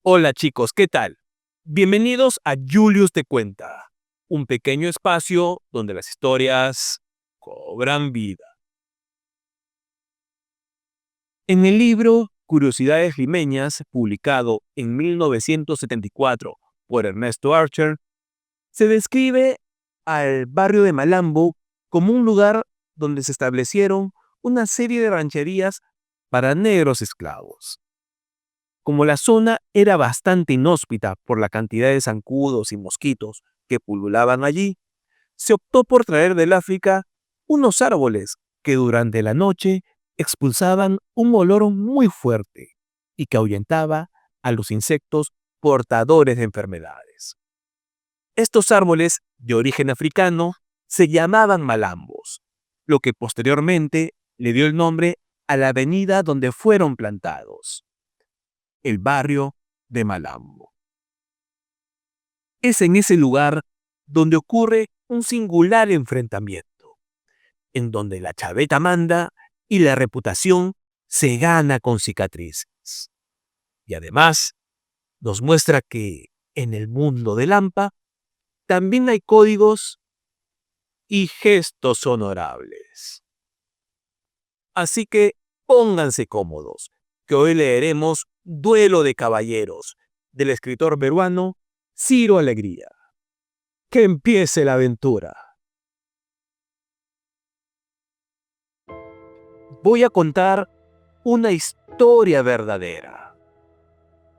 Hola chicos, ¿qué tal? Bienvenidos a Julius te cuenta, un pequeño espacio donde las historias cobran vida. En el libro Curiosidades Limeñas, publicado en 1974 por Ernesto Archer, se describe al barrio de Malambo como un lugar donde se establecieron una serie de rancherías para negros esclavos. Como la zona era bastante inhóspita por la cantidad de zancudos y mosquitos que pululaban allí, se optó por traer del África unos árboles que durante la noche expulsaban un olor muy fuerte y que ahuyentaba a los insectos portadores de enfermedades. Estos árboles, de origen africano, se llamaban malambos, lo que posteriormente le dio el nombre a la avenida donde fueron plantados, el barrio de Malambo. Es en ese lugar donde ocurre un singular enfrentamiento, en donde la chaveta manda y la reputación se gana con cicatrices. Y además, nos muestra que en el mundo de Lampa también hay códigos y gestos honorables. Así que pónganse cómodos, que hoy leeremos Duelo de Caballeros, del escritor peruano Ciro Alegría. Que empiece la aventura. Voy a contar una historia verdadera.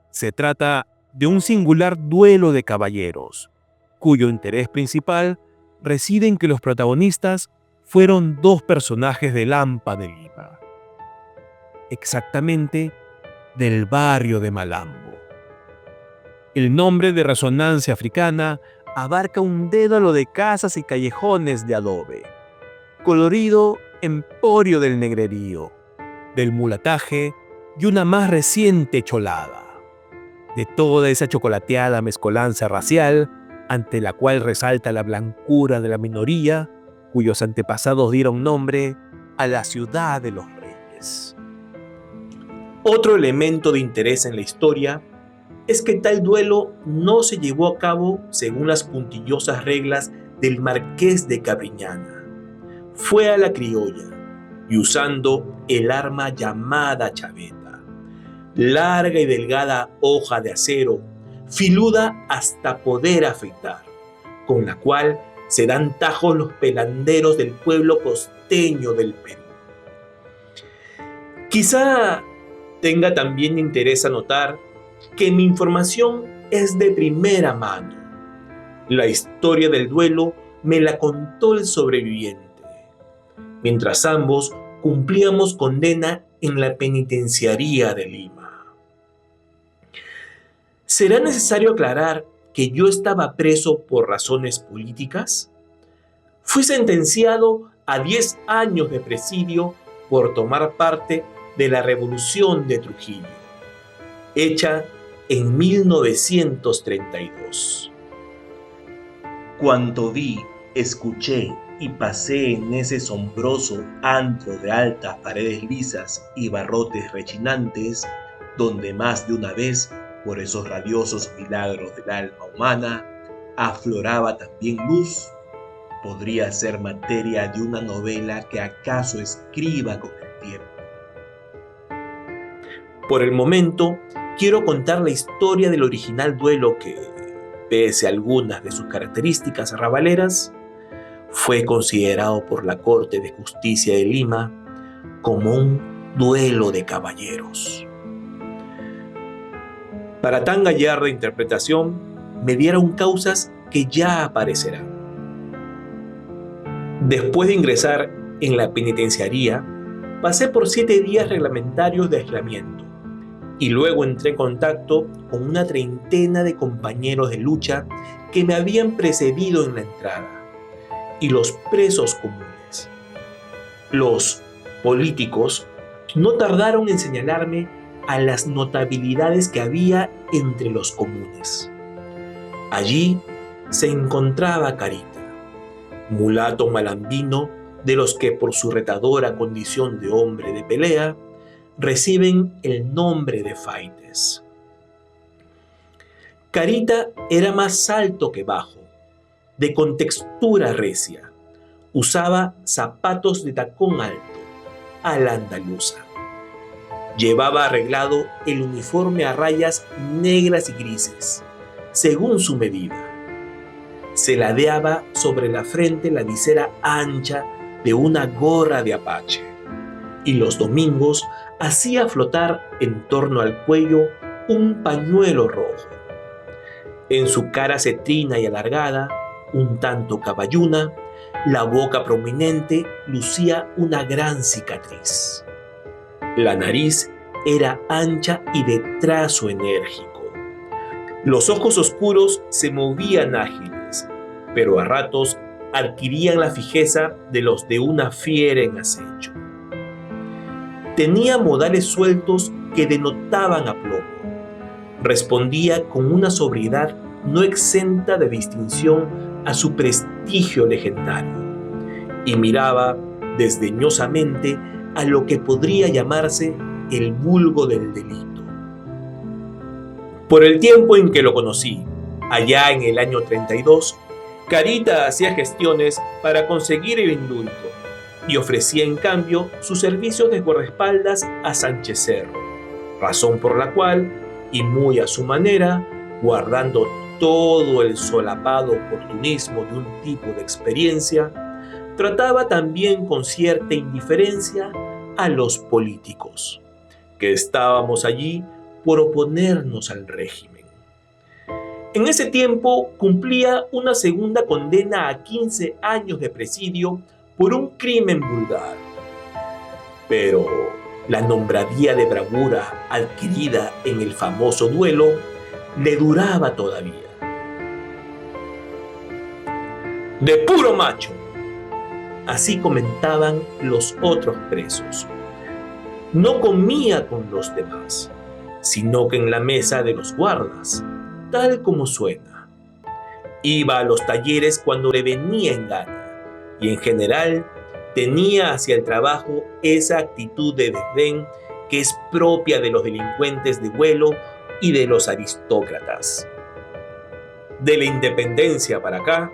Se trata de un singular duelo de caballeros, cuyo interés principal reside en que los protagonistas fueron dos personajes de Lampa de Lima, exactamente del barrio de Malambo. El nombre de resonancia africana abarca un dédalo de casas y callejones de adobe, colorido emporio del negrerío, del mulataje y una más reciente cholada, de toda esa chocolateada mezcolanza racial ante la cual resalta la blancura de la minoría cuyos antepasados dieron nombre a la ciudad de los reyes. Otro elemento de interés en la historia es que tal duelo no se llevó a cabo según las puntillosas reglas del Marqués de Cabriñana. Fue a la criolla y usando el arma llamada chaveta, larga y delgada hoja de acero, filuda hasta poder afeitar, con la cual se dan tajos los pelanderos del pueblo costeño del Perú. Quizá tenga también interés anotar que mi información es de primera mano. La historia del duelo me la contó el sobreviviente, mientras ambos cumplíamos condena en la penitenciaría de Lima. ¿Será necesario aclarar que yo estaba preso por razones políticas? Fui sentenciado a 10 años de presidio por tomar parte de la Revolución de Trujillo, hecha en 1932. Cuanto vi, escuché y pasé en ese asombroso antro de altas paredes lisas y barrotes rechinantes, donde más de una vez, por esos radiosos milagros del alma humana, afloraba también luz, podría ser materia de una novela que acaso escriba con el tiempo. Por el momento, quiero contar la historia del original duelo que, pese a algunas de sus características arrabaleras, fue considerado por la Corte de Justicia de Lima como un duelo de caballeros. Para tan gallarda interpretación, me dieron causas que ya aparecerán. Después de ingresar en la penitenciaría, pasé por 7 días reglamentarios de aislamiento y luego entré en contacto con una treintena de compañeros de lucha que me habían precedido en la entrada y los presos comunes. Los políticos no tardaron en señalarme a las notabilidades que había entre los comunes. Allí se encontraba Carita, mulato malambino de los que por su retadora condición de hombre de pelea reciben el nombre de faites. Carita era más alto que bajo, de contextura recia. Usaba zapatos de tacón alto, a la andaluza. Llevaba arreglado el uniforme a rayas negras y grises, según su medida. Se ladeaba sobre la frente la visera ancha de una gorra de apache, y los domingos hacía flotar en torno al cuello un pañuelo rojo. En su cara cetrina y alargada, un tanto caballuna, la boca prominente lucía una gran cicatriz. La nariz era ancha y de trazo enérgico. Los ojos oscuros se movían ágiles, pero a ratos adquirían la fijeza de los de una fiera en acecho. Tenía modales sueltos que denotaban aplomo. Respondía con una sobriedad no exenta de distinción a su prestigio legendario, y miraba desdeñosamente a lo que podría llamarse el vulgo del delito. Por el tiempo en que lo conocí, allá en el año 32, Carita hacía gestiones para conseguir el indulto y ofrecía en cambio sus servicios de guardaespaldas a Sánchez Cerro, razón por la cual, y muy a su manera, guardando todo el solapado oportunismo de un tipo de experiencia, trataba también con cierta indiferencia a los políticos, que estábamos allí por oponernos al régimen. En ese tiempo cumplía una segunda condena a 15 años de presidio por un crimen vulgar. Pero la nombradía de bravura adquirida en el famoso duelo le duraba todavía. De puro macho, así comentaban los otros presos. No comía con los demás, sino que en la mesa de los guardas, tal como suena. Iba a los talleres cuando le venía en gana, y en general tenía hacia el trabajo esa actitud de desdén que es propia de los delincuentes de vuelo y de los aristócratas. De la independencia para acá,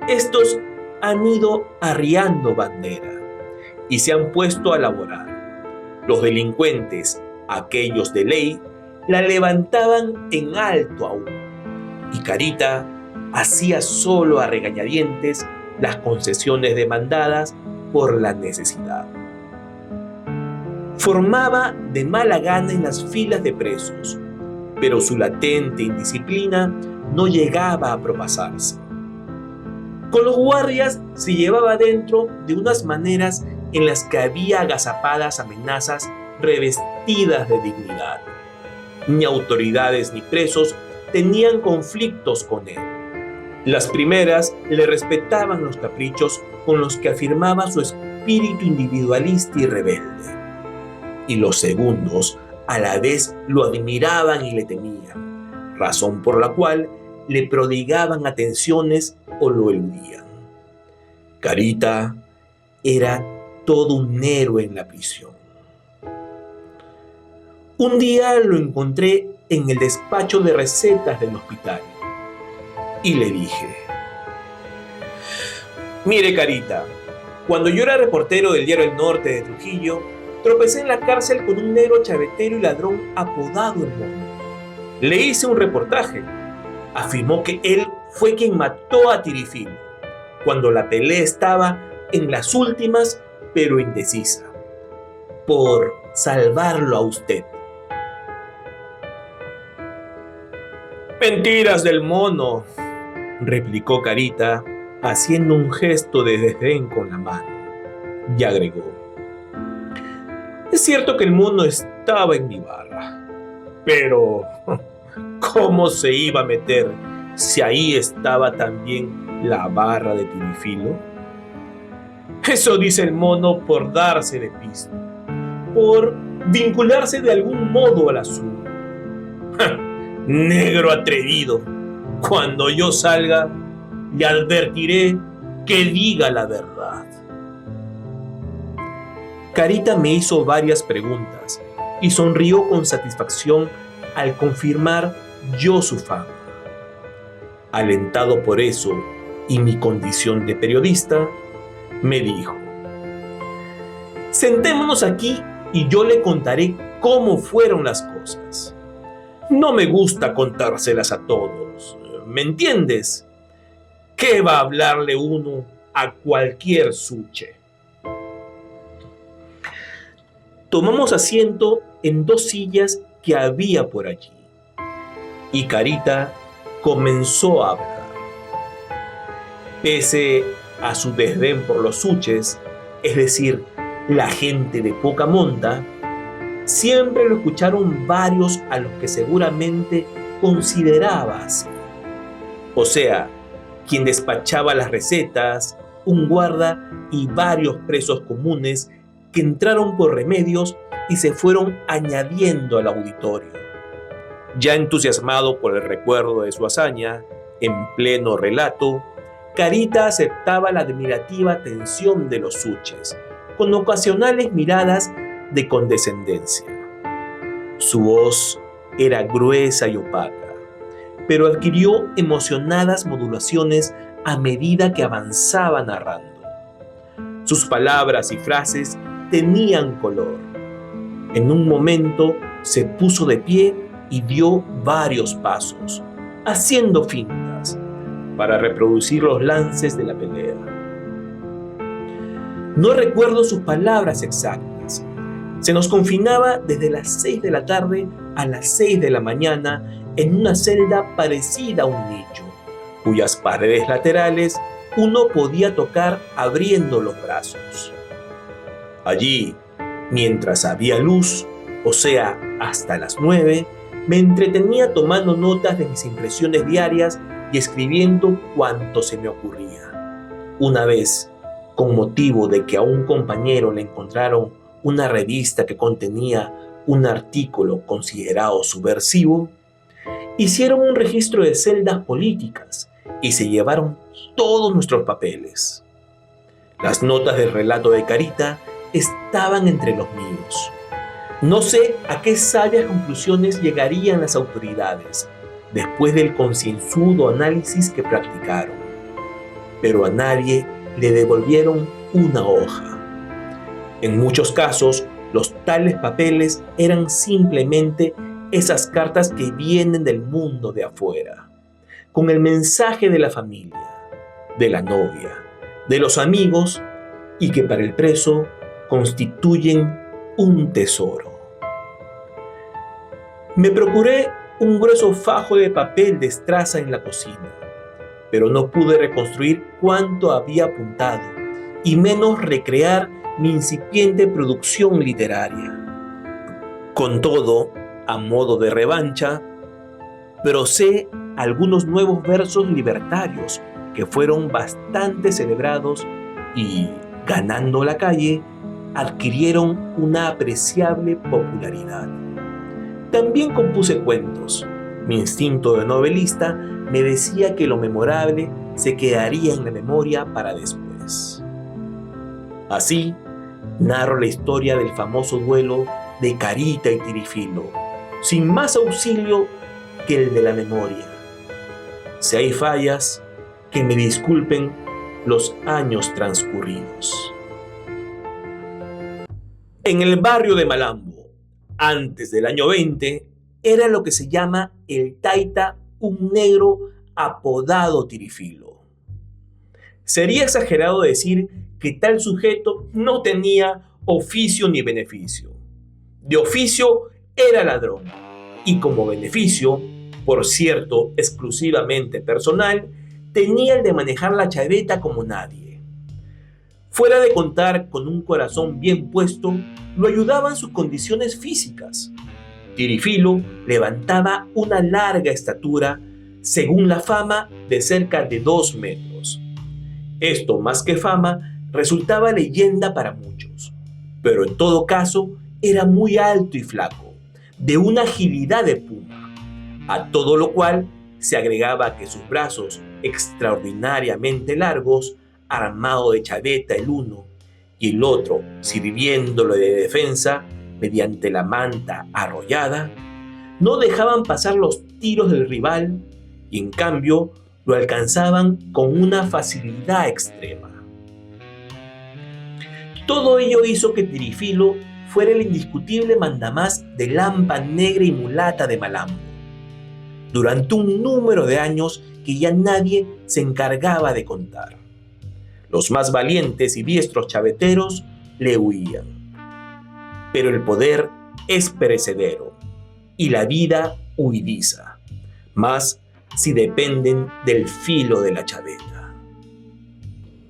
estos han ido arriando bandera y se han puesto a laborar. Los delincuentes, aquellos de ley, la levantaban en alto aún, y Carita hacía solo a regañadientes las concesiones demandadas por la necesidad. Formaba de mala gana en las filas de presos, pero su latente indisciplina no llegaba a propasarse. Con los guardias se llevaba dentro de unas maneras en las que había agazapadas amenazas revestidas de dignidad. Ni autoridades ni presos tenían conflictos con él. Las primeras le respetaban los caprichos con los que afirmaba su espíritu individualista y rebelde. Y los segundos a la vez lo admiraban y le temían, razón por la cual le prodigaban atenciones o lo eludían. Carita era todo un héroe en la prisión. Un día lo encontré en el despacho de recetas del hospital y le dije: mire, Carita, cuando yo era reportero del diario El Norte de Trujillo, tropecé en la cárcel con un negro chavetero y ladrón apodado El Mono. Le hice un reportaje. Afirmó que él fue quien mató a Tirifilo, cuando la pelea estaba en las últimas, pero indecisa, por salvarlo a usted. Mentiras del Mono, replicó Carita, haciendo un gesto de desdén con la mano, y agregó: es cierto que el Mono estaba en mi barra, pero ¿cómo se iba a meter si ahí estaba también la barra de Tirifilo? Eso dice el Mono por darse de pisto, por vincularse de algún modo al asunto. Negro atrevido, cuando yo salga, le advertiré que diga la verdad. Carita me hizo varias preguntas y sonrió con satisfacción al confirmar yo su fama. Alentado por eso y mi condición de periodista, me dijo: sentémonos aquí y yo le contaré cómo fueron las cosas. No me gusta contárselas a todos, ¿me entiendes? ¿Qué va a hablarle uno a cualquier suche? Tomamos asiento en 2 sillas que había por allí, y Carita comenzó a hablar. Pese a su desdén por los suches, es decir, la gente de poca monta, siempre lo escucharon varios a los que seguramente consideraba así. O sea, quien despachaba las recetas, un guarda y varios presos comunes que entraron por remedios y se fueron añadiendo al auditorio. Ya entusiasmado por el recuerdo de su hazaña, en pleno relato, Carita aceptaba la admirativa atención de los suches, con ocasionales miradas de condescendencia. Su voz era gruesa y opaca, pero adquirió emocionadas modulaciones a medida que avanzaba narrando. Sus palabras y frases tenían color. En un momento se puso de pie y dio varios pasos, haciendo fintas, para reproducir los lances de la pelea. No recuerdo sus palabras exactas. Se nos confinaba desde las 6 de la tarde a las 6 de la mañana en una celda parecida a un nicho, cuyas paredes laterales uno podía tocar abriendo los brazos. Allí, mientras había luz, o sea, hasta las 9, me entretenía tomando notas de mis impresiones diarias y escribiendo cuanto se me ocurría. Una vez, con motivo de que a un compañero le encontraron una revista que contenía un artículo considerado subversivo, hicieron un registro de celdas políticas y se llevaron todos nuestros papeles. Las notas del relato de Carita estaban entre los míos. No sé a qué sabias conclusiones llegarían las autoridades después del concienzudo análisis que practicaron, pero a nadie le devolvieron una hoja. En muchos casos, los tales papeles eran simplemente esas cartas que vienen del mundo de afuera, con el mensaje de la familia, de la novia, de los amigos, y que para el preso constituyen un tesoro. Me procuré un grueso fajo de papel de estraza en la cocina, pero no pude reconstruir cuánto había apuntado, y menos recrear mi incipiente producción literaria. Con todo, a modo de revancha, brocé algunos nuevos versos libertarios que fueron bastante celebrados y, ganando la calle, adquirieron una apreciable popularidad. También compuse cuentos. Mi instinto de novelista me decía que lo memorable se quedaría en la memoria para después. Así, narro la historia del famoso duelo de Carita y Tirifilo, sin más auxilio que el de la memoria. Si hay fallas, que me disculpen los años transcurridos. En el barrio de Malambo, antes del año 20, era lo que se llama el Taita, un negro apodado Tirifilo. Sería exagerado decir que tal sujeto no tenía oficio ni beneficio. De oficio era ladrón, y como beneficio, por cierto exclusivamente personal, tenía el de manejar la chaveta como nadie. Fuera de contar con un corazón bien puesto, lo ayudaban sus condiciones físicas. Tirifilo levantaba una larga estatura, según la fama, de cerca de 2 metros. Esto, más que fama, resultaba leyenda para muchos, pero en todo caso era muy alto y flaco, de una agilidad de puma, a todo lo cual se agregaba que sus brazos extraordinariamente largos, armado de chaveta el uno y el otro sirviéndolo de defensa mediante la manta arrollada, No dejaban pasar los tiros del rival y en cambio lo alcanzaban con una facilidad extrema. Todo ello hizo que Tirifilo fuera el indiscutible mandamás de Lampa Negra y Mulata de Malambo, durante un número de años que ya nadie se encargaba de contar. Los más valientes y diestros chaveteros le huían. Pero el poder es perecedero y la vida huidiza, más si dependen del filo de la chaveta.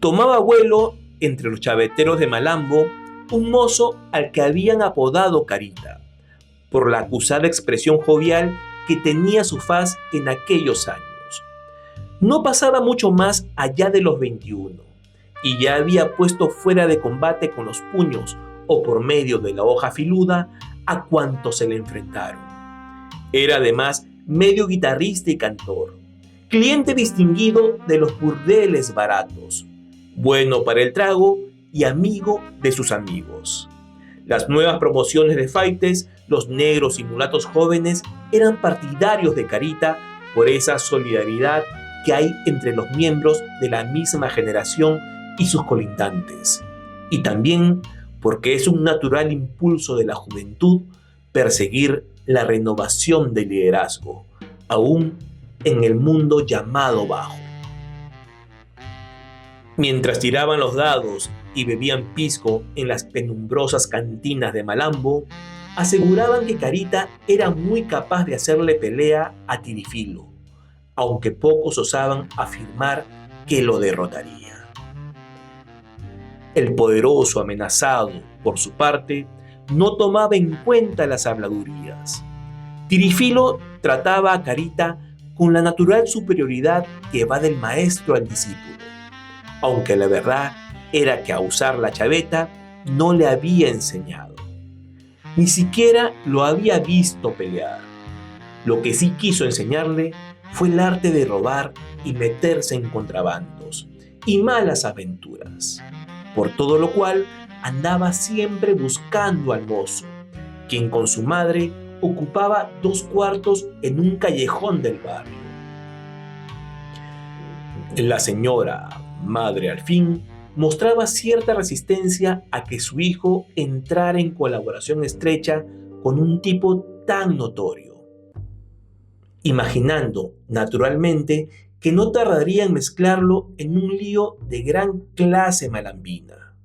Tomaba vuelo entre los chaveteros de Malambo un mozo al que habían apodado Carita, por la acusada expresión jovial que tenía su faz en aquellos años. No pasaba mucho más allá de los 21 y ya había puesto fuera de combate con los puños o por medio de la hoja filuda a cuantos se le enfrentaron. Era además medio guitarrista y cantor, cliente distinguido de los burdeles baratos, bueno para el trago y amigo de sus amigos. Las nuevas promociones de faites, los negros y mulatos jóvenes eran partidarios de Carita por esa solidaridad que hay entre los miembros de la misma generación y sus colindantes, y también porque es un natural impulso de la juventud perseguir la renovación del liderazgo, aún en el mundo llamado bajo. Mientras tiraban los dados y bebían pisco en las penumbrosas cantinas de Malambo, aseguraban que Carita era muy capaz de hacerle pelea a Tirifilo, aunque pocos osaban afirmar que lo derrotaría. El poderoso, amenazado, por su parte, no tomaba en cuenta las habladurías. Tirifilo trataba a Carita con la natural superioridad que va del maestro al discípulo, aunque la verdad era que a usar la chaveta no le había enseñado. Ni siquiera lo había visto pelear. Lo que sí quiso enseñarle fue el arte de robar y meterse en contrabandos y malas aventuras, por todo lo cual andaba siempre buscando al mozo, quien con su madre ocupaba 2 cuartos en un callejón del barrio. La señora, madre al fin, mostraba cierta resistencia a que su hijo entrara en colaboración estrecha con un tipo tan notorio, imaginando, naturalmente, que no tardaría en mezclarlo en un lío de gran clase malambina.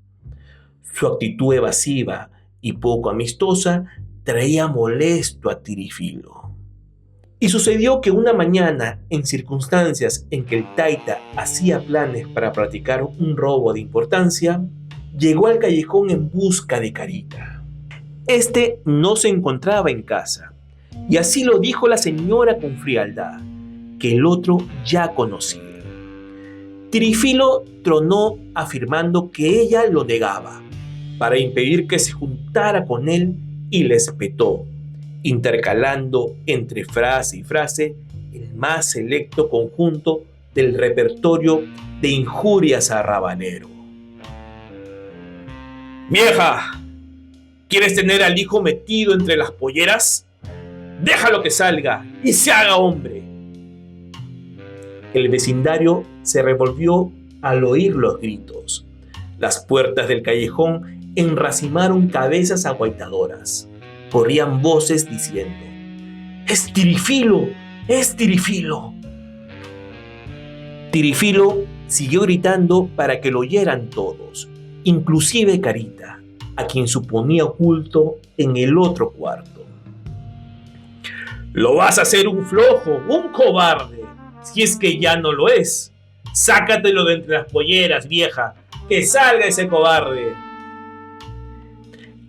Su actitud evasiva y poco amistosa traía molesto a Tirifilo. Y sucedió que una mañana, en circunstancias en que el taita hacía planes para practicar un robo de importancia, llegó al callejón en busca de Carita. Este no se encontraba en casa, y así lo dijo la señora con frialdad, que el otro ya conocía. Tirifilo tronó afirmando que ella lo negaba, para impedir que se juntara con él, y le espetó, intercalando entre frase y frase el más selecto conjunto del repertorio de injurias a rabanero. ¡Vieja! ¿Quieres tener al hijo metido entre las polleras? ¡Déjalo que salga y se haga hombre! El vecindario se revolvió al oír los gritos. Las puertas del callejón enracimaron cabezas aguaitadoras. Corrían voces diciendo: ¡Es Tirifilo! ¡Es Tirifilo! Tirifilo siguió gritando para que lo oyeran todos, inclusive Carita, a quien suponía oculto en el otro cuarto. «Lo vas a hacer un flojo, un cobarde, si es que ya no lo es. Sácatelo de entre las polleras, vieja, que salga ese cobarde».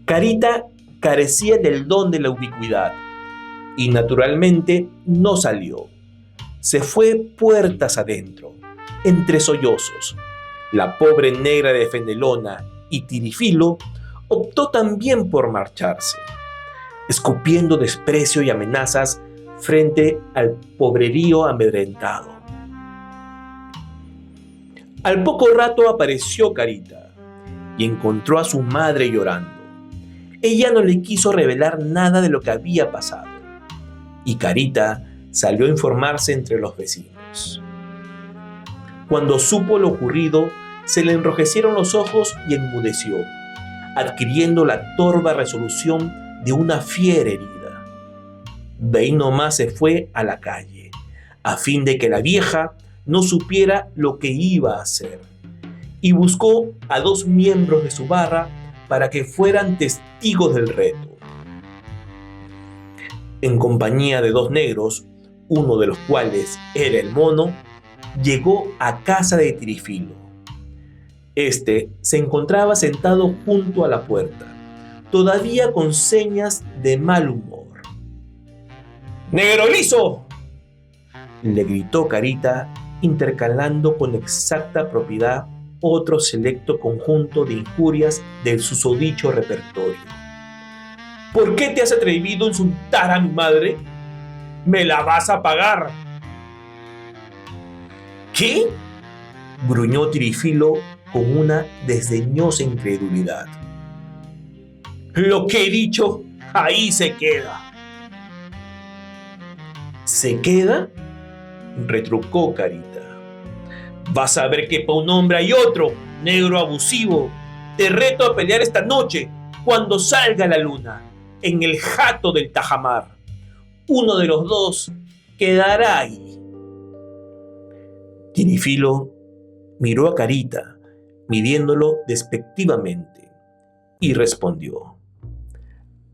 Carita carecía del don de la ubicuidad y naturalmente no salió. Se fue puertas adentro, entre sollozos. La pobre negra de Fenelona y Tirifilo optó también por marcharse, escupiendo desprecio y amenazas frente al pobrerío amedrentado. Al poco rato apareció Carita y encontró a su madre llorando. Ella no le quiso revelar nada de lo que había pasado, y Carita salió a informarse entre los vecinos. Cuando supo lo ocurrido, se le enrojecieron los ojos y enmudeció, adquiriendo la torva resolución de una fiera herida. De ahí nomás se fue a la calle, a fin de que la vieja no supiera lo que iba a hacer, y buscó a 2 miembros de su barra para que fueran testigos del reto. En compañía de 2 negros, uno de los cuales era el mono, llegó a casa de Tirifilo. Este se encontraba sentado junto a la puerta, todavía con señas de mal humor. ¡Negro liso!, le gritó Carita, intercalando con exacta propiedad otro selecto conjunto de injurias del susodicho repertorio. ¿Por qué te has atrevido a insultar a mi madre? ¡Me la vas a pagar! ¿Qué?, gruñó Tirifilo con una desdeñosa incredulidad. Lo que he dicho, ahí se queda. ¿Se queda?, retrucó Carita. Vas a ver que pa' un hombre hay otro, negro abusivo. Te reto a pelear esta noche, cuando salga la luna, en el jato del Tajamar. Uno de los 2 quedará ahí. Tirifilo miró a Carita, midiéndolo despectivamente, y respondió: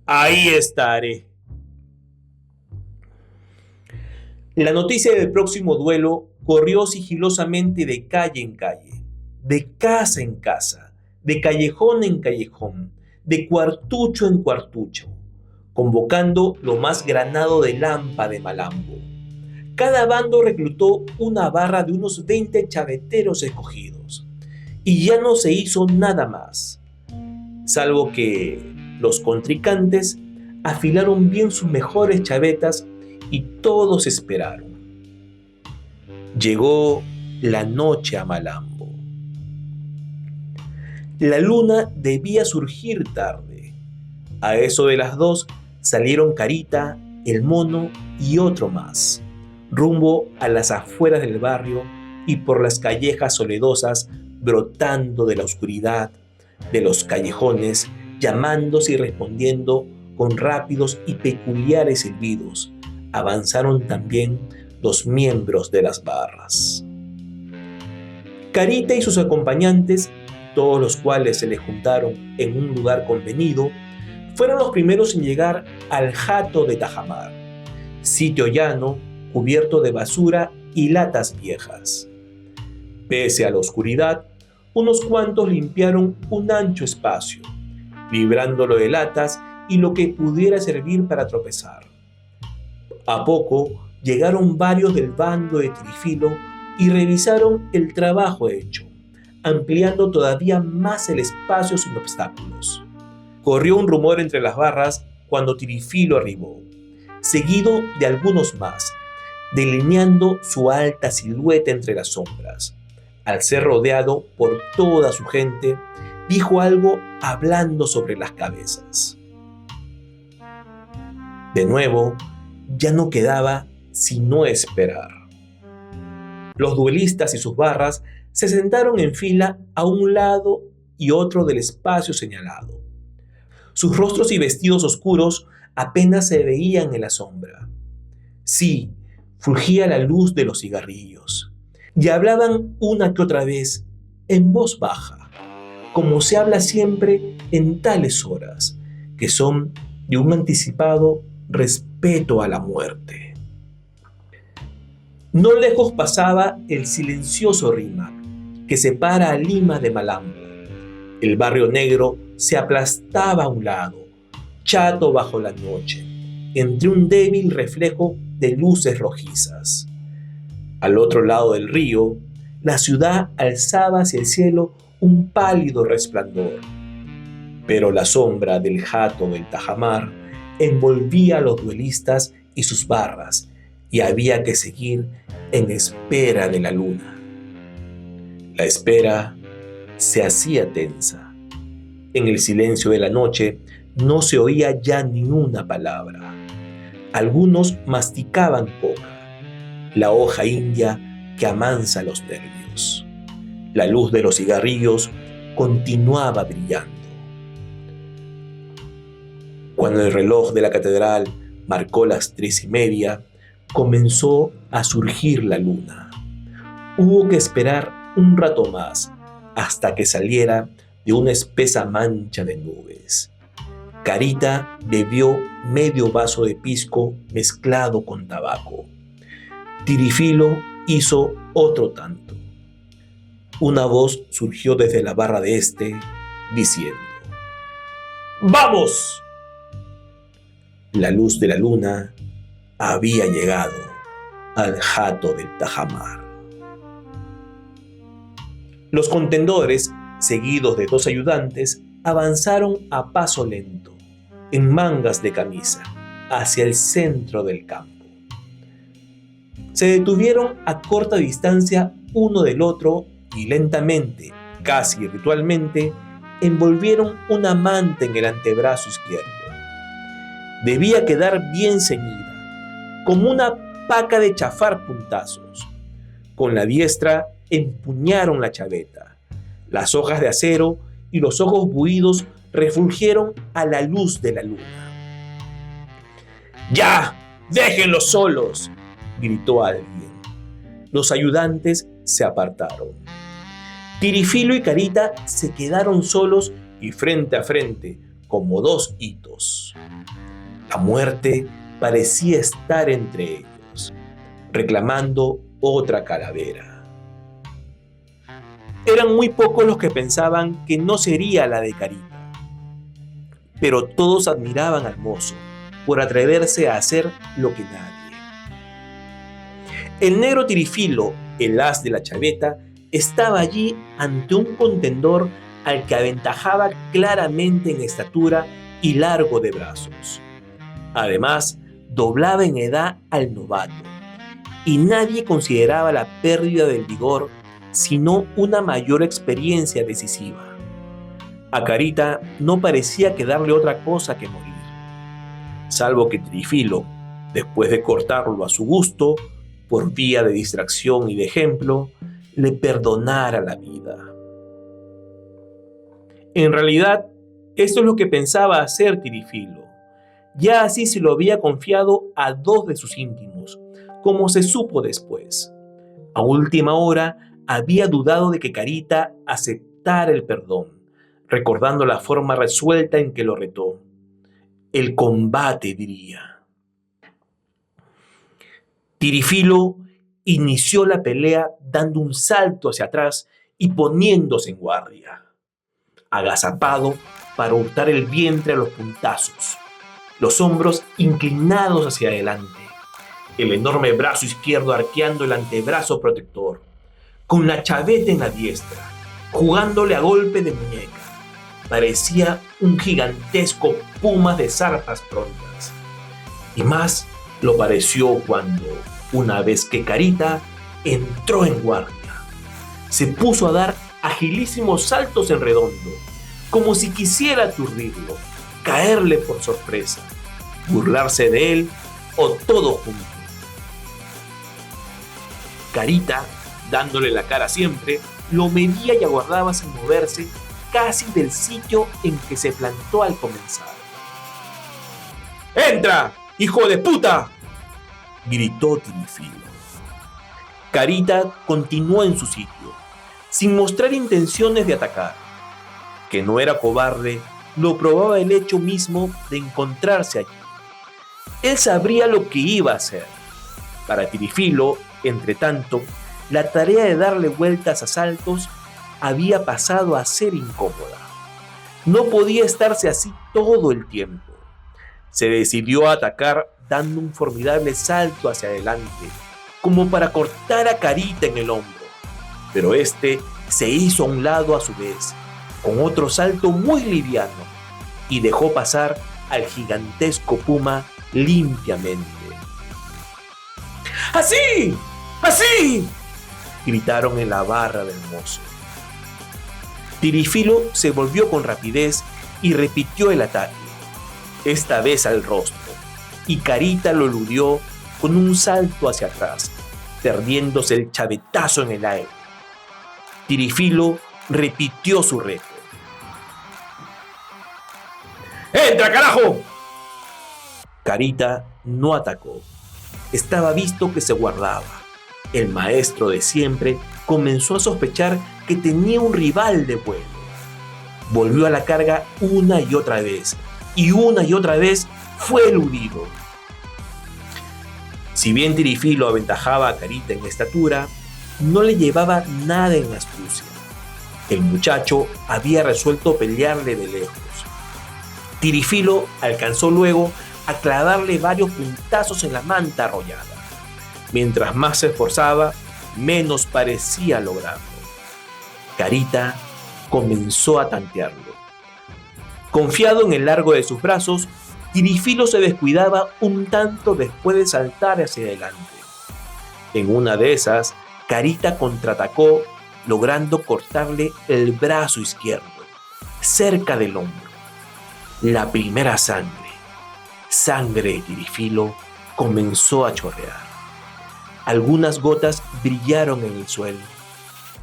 ahí estaré. La noticia del próximo duelo corrió sigilosamente de calle en calle, de casa en casa, de callejón en callejón, de cuartucho en cuartucho, convocando lo más granado del hampa de Malambo. Cada bando reclutó una barra de unos 20 chaveteros escogidos, y ya no se hizo nada más, salvo que los contrincantes afilaron bien sus mejores chavetas y todos esperaron. Llegó la noche a Malambo. La luna debía surgir tarde. A eso de las 2 salieron Carita, el mono y otro más, rumbo a las afueras del barrio y por las callejas soledosas, brotando de la oscuridad de los callejones, llamándose y respondiendo con rápidos y peculiares silbidos. Avanzaron también los miembros de las barras. Carita y sus acompañantes, todos los cuales se les juntaron en un lugar convenido, fueron los primeros en llegar al jato de Tajamar, sitio llano cubierto de basura y latas viejas. Pese a la oscuridad, unos cuantos limpiaron un ancho espacio, librándolo de latas y lo que pudiera servir para tropezar. A poco llegaron varios del bando de Tirifilo y revisaron el trabajo hecho, ampliando todavía más el espacio sin obstáculos. Corrió un rumor entre las barras cuando Tirifilo arribó, seguido de algunos más, delineando su alta silueta entre las sombras. Al ser rodeado por toda su gente, dijo algo hablando sobre las cabezas. De nuevo, ya no quedaba sino esperar. Los duelistas y sus barras se sentaron en fila a un lado y otro del espacio señalado. Sus rostros y vestidos oscuros apenas se veían en la sombra. Sí, fulgía la luz de los cigarrillos, y hablaban una que otra vez en voz baja, como se habla siempre en tales horas, que son de un anticipado respeto a la muerte. No lejos pasaba el silencioso Rímac, que separa a Lima de Malambo. El barrio negro se aplastaba a un lado, chato bajo la noche, entre un débil reflejo de luces rojizas. Al otro lado del río, la ciudad alzaba hacia el cielo un pálido resplandor, pero la sombra del jato del Tajamar envolvía a los duelistas y sus barras, y había que seguir en espera de la luna. La espera se hacía tensa. En el silencio de la noche no se oía ya ni una palabra. Algunos masticaban coca, la hoja india que amansa los nervios. La luz de los cigarrillos continuaba brillando. Cuando el reloj de la catedral marcó las 3:30, comenzó a surgir la luna. Hubo que esperar un rato más hasta que saliera de una espesa mancha de nubes. Carita bebió medio vaso de pisco mezclado con tabaco. Tirifilo hizo otro tanto. Una voz surgió desde la barra de este, diciendo: ¡Vamos! La luz de la luna había llegado al jato del tajamar. Los contendores, seguidos de 2 ayudantes, avanzaron a paso lento, en mangas de camisa, hacia el centro del campo. Se detuvieron a corta distancia uno del otro y lentamente, casi ritualmente, envolvieron una manta en el antebrazo izquierdo. Debía quedar bien ceñida, como una paca de chafar puntazos. Con la diestra empuñaron la chaveta. Las hojas de acero y los ojos buidos refulgieron a la luz de la luna. ¡Ya! ¡Déjenlos solos!, gritó alguien. Los ayudantes se apartaron. Tirifilo y Carita se quedaron solos y frente a frente, como 2 hitos. La muerte parecía estar entre ellos, reclamando otra calavera. Eran muy pocos los que pensaban que no sería la de Carita, pero todos admiraban al mozo por atreverse a hacer lo que nadie. El negro Tirifilo, el as de la chaveta, estaba allí ante un contendor al que aventajaba claramente en estatura y largo de brazos. Además, doblaba en edad al novato, y nadie consideraba la pérdida del vigor sino una mayor experiencia decisiva. A Carita no parecía quedarle otra cosa que morir, salvo que Tirifilo, después de cortarlo a su gusto, por vía de distracción y de ejemplo, le perdonara la vida. En realidad, esto es lo que pensaba hacer Tirifilo. Ya así se lo había confiado a 2 de sus íntimos, como se supo después. A última hora había dudado de que Carita aceptara el perdón, recordando la forma resuelta en que lo retó. El combate, diría. Tirifilo inició la pelea dando un salto hacia atrás y poniéndose en guardia, agazapado para hurtar el vientre a los puntazos, los hombros inclinados hacia adelante, el enorme brazo izquierdo arqueando el antebrazo protector, con la chaveta en la diestra, jugándole a golpe de muñeca. Parecía un gigantesco puma de zarpas prontas. Y más lo pareció cuando, una vez que Carita entró en guardia, se puso a dar agilísimos saltos en redondo, como si quisiera aturdirlo, caerle por sorpresa, burlarse de él o todo junto. Carita, dándole la cara siempre, lo medía y aguardaba sin moverse casi del sitio en que se plantó al comenzar. ¡Entra, hijo de puta!, gritó Tirifilo. Carita continuó en su sitio, sin mostrar intenciones de atacar. Que no era cobarde, lo probaba el hecho mismo de encontrarse allí. Él sabría lo que iba a hacer. Para Tirifilo, entre tanto, la tarea de darle vueltas a saltos había pasado a ser incómoda. No podía estarse así todo el tiempo. Se decidió a atacar dando un formidable salto hacia adelante, como para cortar a Carita en el hombro. Pero este se hizo a un lado a su vez, con otro salto muy liviano, y dejó pasar al gigantesco puma limpiamente. ¡Así! ¡Así!, gritaron en la barra del mozo. Tirifilo se volvió con rapidez y repitió el ataque, esta vez al rostro, y Carita lo eludió con un salto hacia atrás, perdiéndose el chavetazo en el aire. Tirifilo repitió su reto. ¡Entra, carajo! Carita no atacó. Estaba visto que se guardaba. El maestro de siempre comenzó a sospechar que tenía un rival de vuelo. Volvió a la carga una y otra vez fue eludido. Si bien Tirifilo aventajaba a Carita en estatura, no le llevaba nada en astucia. El muchacho había resuelto pelearle de lejos. Tirifilo alcanzó luego a clavarle varios puntazos en la manta arrollada. Mientras más se esforzaba, menos parecía lograrlo. Carita comenzó a tantearlo. Confiado en el largo de sus brazos, Tirifilo se descuidaba un tanto después de saltar hacia adelante. En una de esas, Carita contraatacó, logrando cortarle el brazo izquierdo, cerca del hombro. La primera sangre de Tirifilo, comenzó a chorrear. Algunas gotas brillaron en el suelo.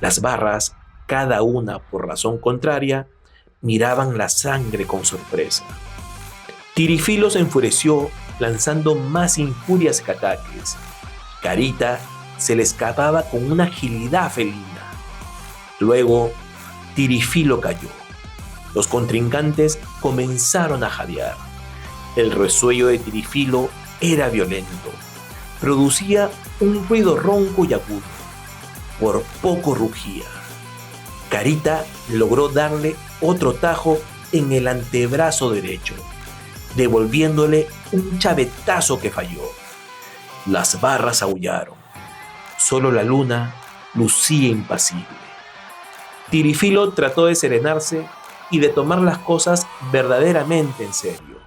Las barras, cada una por razón contraria, miraban la sangre con sorpresa. Tirifilo se enfureció, lanzando más injurias que ataques. Carita se le escapaba con una agilidad felina. Luego, Tirifilo cayó. Los contrincantes comenzaron a jadear. El resuello de Tirifilo era violento. Producía un ruido ronco y agudo. Por poco rugía. Carita logró darle otro tajo en el antebrazo derecho, devolviéndole un chavetazo que falló. Las barras aullaron. Solo la luna lucía impasible. Tirifilo trató de serenarse y de tomar las cosas verdaderamente en serio.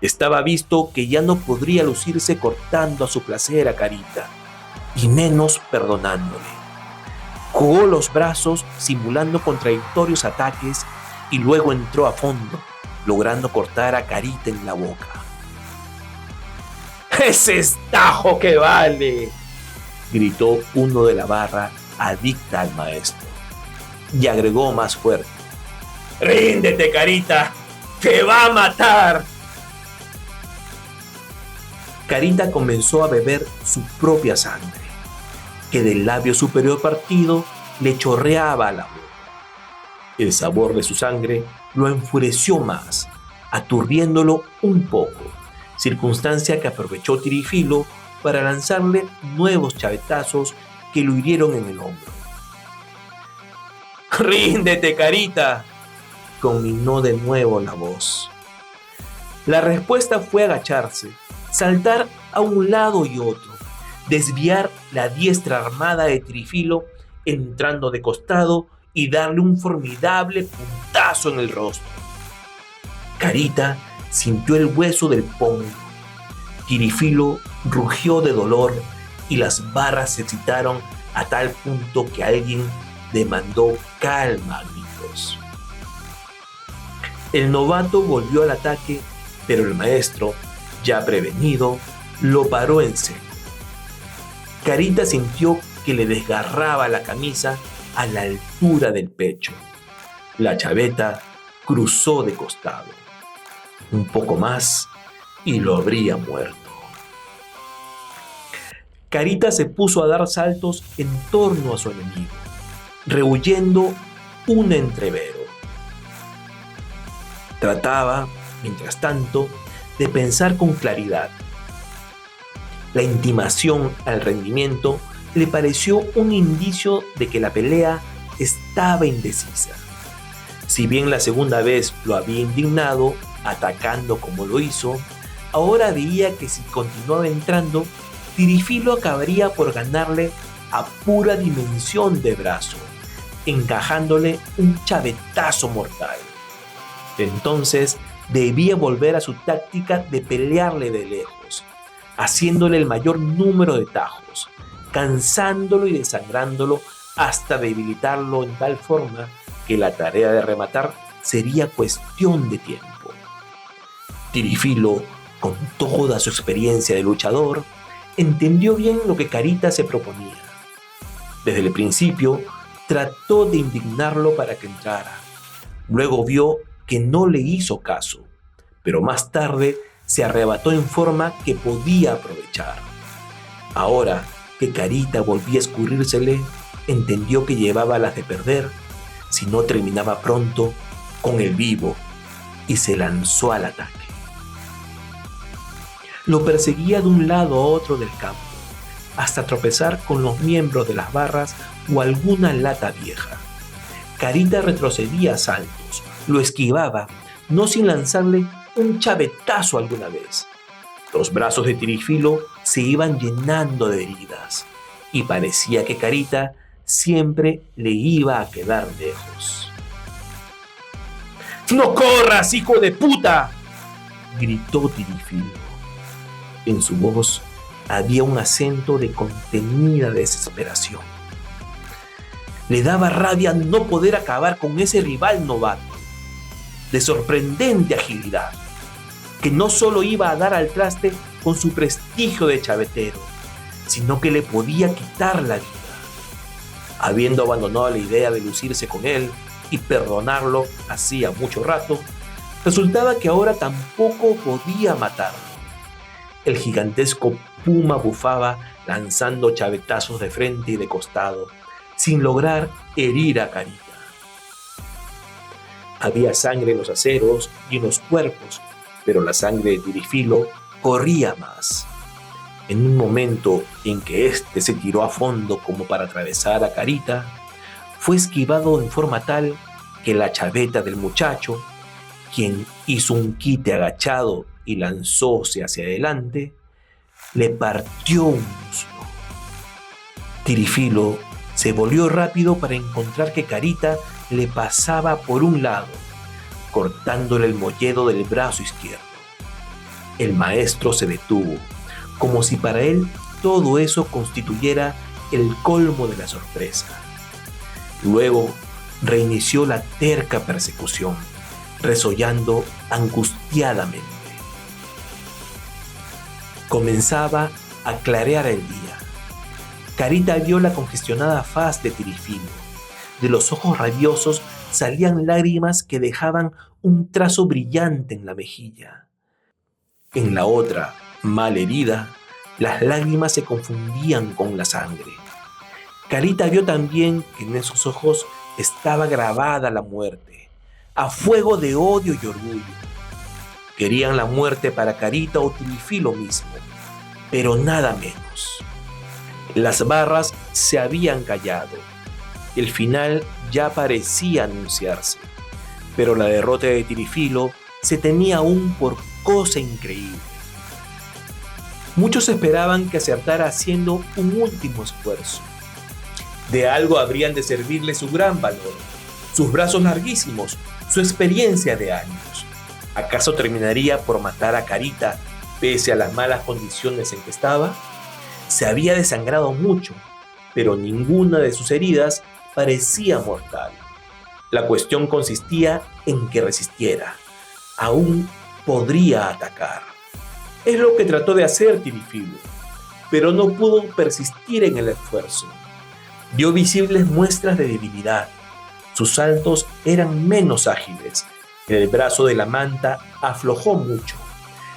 Estaba visto que ya no podría lucirse cortando a su placer a Carita, y menos perdonándole. Jugó los brazos simulando contradictorios ataques y luego entró a fondo, logrando cortar a Carita en la boca. ¡Ese es tajo que vale!, gritó uno de la barra adicta al maestro, y agregó más fuerte: ¡Ríndete, Carita! ¡Te va a matar! Carita comenzó a beber su propia sangre, que del labio superior partido le chorreaba a la boca. El sabor de su sangre lo enfureció más, aturdiéndolo un poco, circunstancia que aprovechó Tirifilo para lanzarle nuevos chavetazos que lo hirieron en el hombro. ¡Ríndete, Carita!, conminó de nuevo la voz. La respuesta fue agacharse, saltar a un lado y otro, desviar la diestra armada de Tirifilo, entrando de costado y darle un formidable puntazo en el rostro. Carita sintió el hueso del pómulo. Tirifilo rugió de dolor y las barras se excitaron a tal punto que alguien demandó calma a gritos. El novato volvió al ataque, pero el maestro, ya prevenido, lo paró en seco. Carita sintió que le desgarraba la camisa a la altura del pecho. La chaveta cruzó de costado. Un poco más y lo habría muerto. Carita se puso a dar saltos en torno a su enemigo, rehuyendo un entrevero. Trataba, mientras tanto, de pensar con claridad. La intimación al rendimiento le pareció un indicio de que la pelea estaba indecisa. Si bien la segunda vez lo había indignado, atacando como lo hizo, ahora veía que si continuaba entrando, Tirifilo acabaría por ganarle a pura dimensión de brazo, encajándole un chavetazo mortal. Entonces debía volver a su táctica de pelearle de lejos, haciéndole el mayor número de tajos, cansándolo y desangrándolo hasta debilitarlo en tal forma que la tarea de rematar sería cuestión de tiempo. Tirifilo Con toda su experiencia de luchador, entendió bien lo que Carita se proponía. Desde el principio, trató de indignarlo para que entrara. Luego vio que no le hizo caso, pero más tarde se arrebató en forma que podía aprovechar. Ahora que Carita volvía a escurrírsele, entendió que llevaba las de perder si no terminaba pronto con el vivo y se lanzó al ataque. Lo perseguía de un lado a otro del campo, hasta tropezar con los miembros de las barras o alguna lata vieja. Carita retrocedía a saltos, lo esquivaba, no sin lanzarle un chavetazo alguna vez. Los brazos de Tirifilo se iban llenando de heridas y parecía que Carita siempre le iba a quedar lejos. ¡No corras, hijo de puta!, gritó Tirifilo. En su voz había un acento de contenida desesperación. Le daba rabia no poder acabar con ese rival novato, de sorprendente agilidad, que no solo iba a dar al traste con su prestigio de chavetero, sino que le podía quitar la vida. Habiendo abandonado la idea de lucirse con él y perdonarlo hacía mucho rato, resultaba que ahora tampoco podía matarlo. El gigantesco puma bufaba lanzando chavetazos de frente y de costado, sin lograr herir a Carita. Había sangre en los aceros y en los cuerpos, pero la sangre de Tirifilo corría más. En un momento en que éste se tiró a fondo como para atravesar a Carita, fue esquivado en forma tal que la chaveta del muchacho, quien hizo un quite agachado y lanzóse hacia adelante, le partió un muslo. Tirifilo se volvió rápido para encontrar que Carita le pasaba por un lado, cortándole el molledo del brazo izquierdo. El maestro se detuvo, como si para él todo eso constituyera el colmo de la sorpresa. Luego reinició la terca persecución, resollando angustiadamente. Comenzaba a clarear el día. Carita vio la congestionada faz de Tirifilo. De los ojos rabiosos salían lágrimas que dejaban un trazo brillante en la mejilla. En la otra, mal herida, las lágrimas se confundían con la sangre. Carita vio también que en esos ojos estaba grabada la muerte, a fuego de odio y orgullo. Querían la muerte para Carita o Tirifilo mismo, pero nada menos. Las barras se habían callado. El final ya parecía anunciarse, pero la derrota de Tirifilo se temía aún por cosa increíble. Muchos esperaban que acertara haciendo un último esfuerzo. De algo habrían de servirle su gran valor, sus brazos larguísimos, su experiencia de años. ¿Acaso terminaría por matar a Carita pese a las malas condiciones en que estaba? Se había desangrado mucho, pero ninguna de sus heridas parecía mortal. La cuestión consistía en que resistiera. Aún podría atacar. Es lo que trató de hacer Tirifilo, pero no pudo persistir en el esfuerzo. Dio visibles muestras de debilidad. Sus saltos eran menos ágiles. El brazo de la manta aflojó mucho.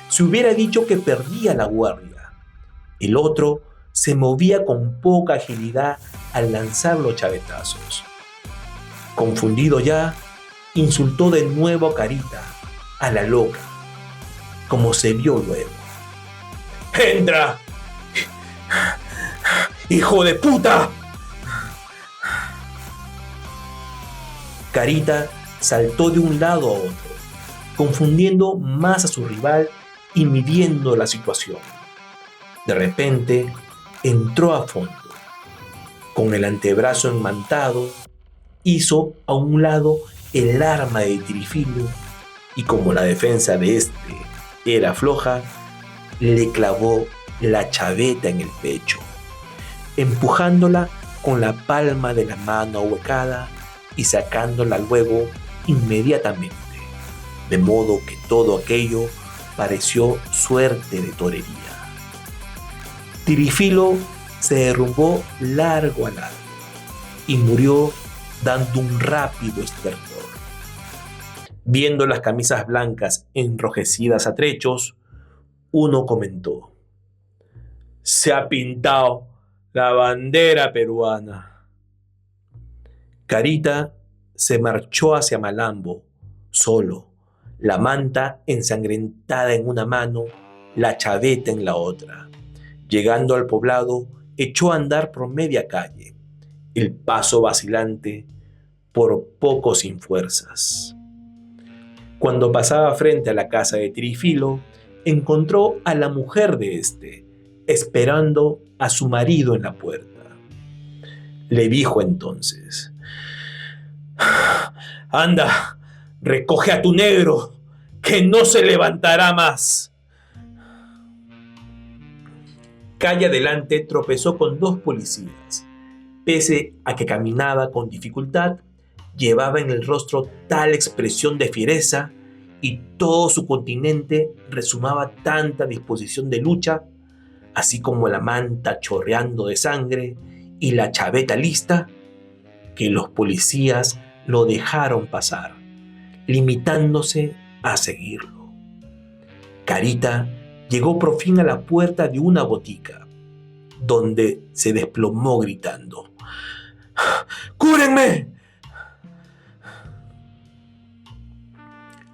Se hubiera dicho que perdía la guardia. El otro se movía con poca agilidad al lanzar los chavetazos. Confundido ya, insultó de nuevo a Carita, a la loca, como se vio luego. ¡Entra! ¡Hijo de puta! Carita saltó de un lado a otro, confundiendo más a su rival y midiendo la situación. De repente, entró a fondo. Con el antebrazo enmantado, hizo a un lado el arma de Tirifilo y como la defensa de este era floja, le clavó la chaveta en el pecho, empujándola con la palma de la mano ahuecada y sacándola luego inmediatamente, de modo que todo aquello pareció suerte de torería. Tirifilo se derrumbó largo a largo y murió dando un rápido estertor. Viendo las camisas blancas enrojecidas a trechos, uno comentó: «Se ha pintado la bandera peruana». Carita se marchó hacia Malambo, solo, la manta ensangrentada en una mano, la chaveta en la otra. Llegando al poblado, echó a andar por media calle, el paso vacilante, por poco sin fuerzas. Cuando pasaba frente a la casa de Tirifilo, encontró a la mujer de este, esperando a su marido en la puerta. Le dijo entonces: «Anda, recoge a tu negro, que no se levantará más». Calle adelante tropezó con dos policías. Pese a que caminaba con dificultad, llevaba en el rostro tal expresión de fiereza y todo su continente resumaba tanta disposición de lucha, así como la manta chorreando de sangre y la chaveta lista, que los policías lo dejaron pasar, limitándose a seguirlo. Carita llegó por fin a la puerta de una botica, donde se desplomó gritando: «¡Cúrenme!».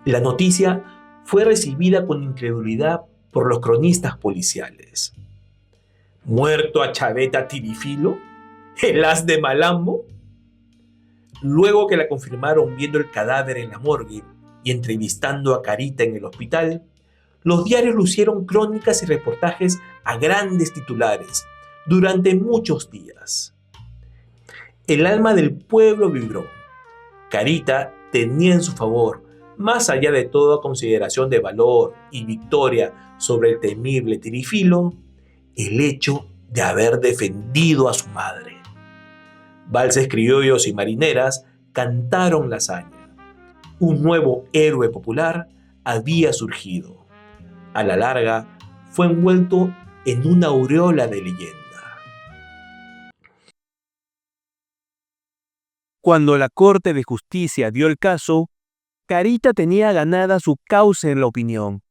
La noticia fue recibida con incredulidad por los cronistas policiales. ¿Muerto a chaveta Tirifilo, el as de Malambo? Luego que la confirmaron viendo el cadáver en la morgue y entrevistando a Carita en el hospital, los diarios lucieron crónicas y reportajes a grandes titulares durante muchos días. El alma del pueblo vibró. Carita tenía en su favor, más allá de toda consideración de valor y victoria sobre el temible Tirifilo, el hecho de haber defendido a su madre. Valses criollos y marineras cantaron la hazaña. Un nuevo héroe popular había surgido. A la larga, fue envuelto en una aureola de leyenda. Cuando la Corte de Justicia dio el caso, Carita tenía ganada su causa en la opinión.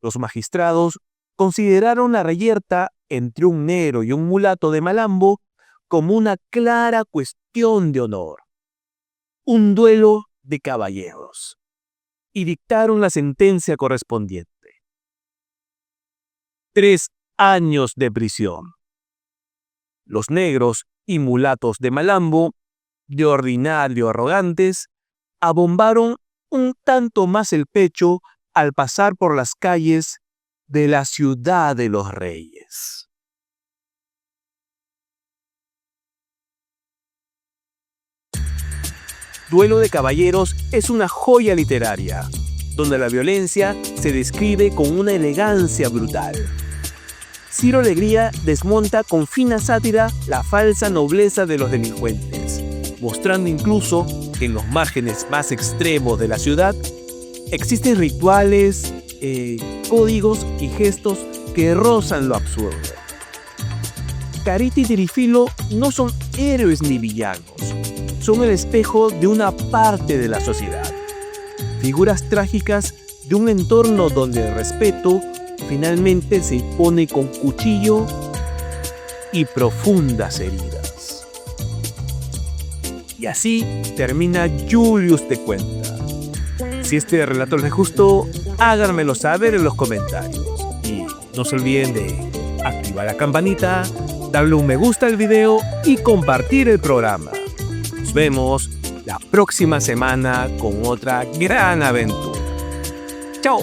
Los magistrados consideraron la reyerta entre un negro y un mulato de Malambo como una clara cuestión de honor, un duelo de caballeros, y dictaron la sentencia correspondiente: 3 años de prisión. Los negros y mulatos de Malambo, de ordinario arrogantes, abombaron un tanto más el pecho al pasar por las calles de la ciudad de los reyes. Duelo de Caballeros es una joya literaria, donde la violencia se describe con una elegancia brutal. Ciro Alegría desmonta con fina sátira la falsa nobleza de los delincuentes, mostrando incluso que en los márgenes más extremos de la ciudad existen rituales, códigos y gestos que rozan lo absurdo. Carita y Tirifilo no son héroes ni villanos, son el espejo de una parte de la sociedad, figuras trágicas de un entorno donde el respeto finalmente se impone con cuchillo y profundas heridas. Y así termina Julius de Cuenta. Si este relato les gustó, háganmelo saber en los comentarios. Y no se olviden de activar la campanita, darle un me gusta al video y compartir el programa. Nos vemos la próxima semana con otra gran aventura. ¡Chao!